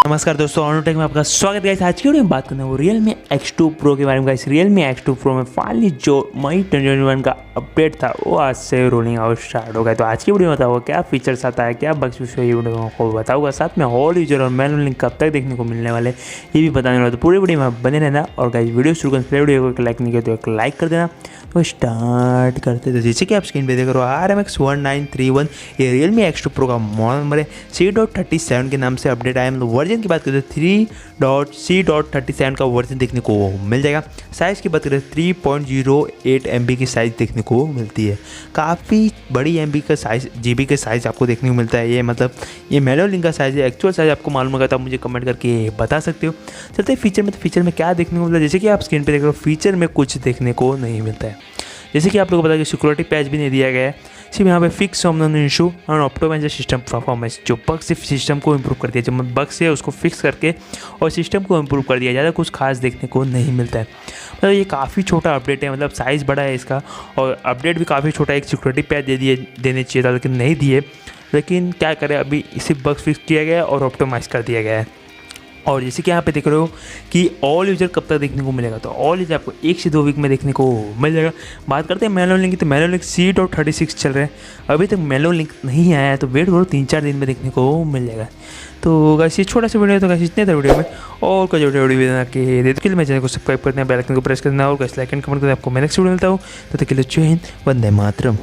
नमस्कार दोस्तों, ऑनोटेक में आपका स्वागत है। आज की वीडियो में बात करना है वो Realme X2 Pro के बारे में। गाइस Realme X2 Pro में फाइनली जो मई 2021 का अपडेट था वो आज से रोलिंग आउट स्टार्ट हो गया। तो आज की वीडियो में बताऊंगा क्या फीचर्स आता है, क्या बग्स विषय ये वीडियो में आपको बताऊंगा। साथ में ऑल यूजर और मैनुअल लिंक कब तक देखने को मिलने वाले ये भी बताने वाला। तो पूरी वीडियो में बने रहना। और गाइस वीडियो शुरू करने से वीडियो को लाइक नहीं किया तो एक लाइक कर देना। तो स्टार्ट करते थे। जैसे कि आप स्क्रीन पे देख रहे हो RMX 1931 ये Realme X2 Pro का मॉडल नंबर है। 3.37 के नाम से अपडेट आया। मतलब वर्जन की बात करें तो 3.37 का वर्जन देखने को मिल जाएगा। साइज़ की बात करें 3.08 MB की साइज़ देखने को मिलती है। काफ़ी बड़ी MB का साइज़ GB का साइज़ आपको देखने को मिलता है। ये मतलब ये मैनुअल लिंक का साइज़ है। एक्चुअल साइज़ आपको मालूम होगा तो आप मुझे कमेंट करके बता सकते हो। चलते हैं फीचर में। तो फीचर में क्या देखने को मिलता है, जैसे कि आप स्क्रीन पर देख रहे हो फीचर में कुछ देखने को नहीं मिलता है। जैसे कि आप लोगों को पता है कि सिक्योरिटी पैच भी नहीं दिया गया है। सिर्फ यहाँ पे फिक्स ऑन इशू और ऑप्टिमाइज सिस्टम परफॉर्मेंस, जो बग सिर्फ सिस्टम को इम्प्रूव कर दिया, जो बग्स है उसको फिक्स करके और सिस्टम को इम्प्रूव कर दिया। ज़्यादा कुछ खास देखने को नहीं मिलता है। मतलब ये काफ़ी छोटा अपडेट है। मतलब साइज़ बड़ा है इसका और अपडेट भी काफ़ी छोटा है। एक सिक्योरिटी पैच देने चाहिए था लेकिन नहीं दिए। लेकिन क्या करें, अभी सिर्फ बग फिक्स किया गया है और ऑप्टिमाइज़ कर दिया गया है। और जैसे कि यहाँ पे देख रहे हो कि ऑल यूजर कब तक देखने को मिलेगा, तो ऑल यूजर आपको 1 से 2 वीक में देखने को मिल जाएगा। बात करते हैं मैनुअल लिंक की, तो मैनुअल लिंक 3.36 चल रहे हैं। अभी तक मैनुअल लिंक नहीं आया है, तो वेट करो 3-4 दिन में देखने को मिल जाएगा। तो गाइस ये छोटा सा वीडियो, तो गाइस इतने था वीडियो में। और कुछ वीडियो बना के दे के लिए मैं चैनल को सब्सक्राइब करना, बेल आइकन को प्रेस करना और गाइस लाइक एंड कमेंट करना। आपको मैं नेक्स्ट वीडियो मिलता हूँ। तो तब तक के लिए जय हिंद, वंदे मातरम।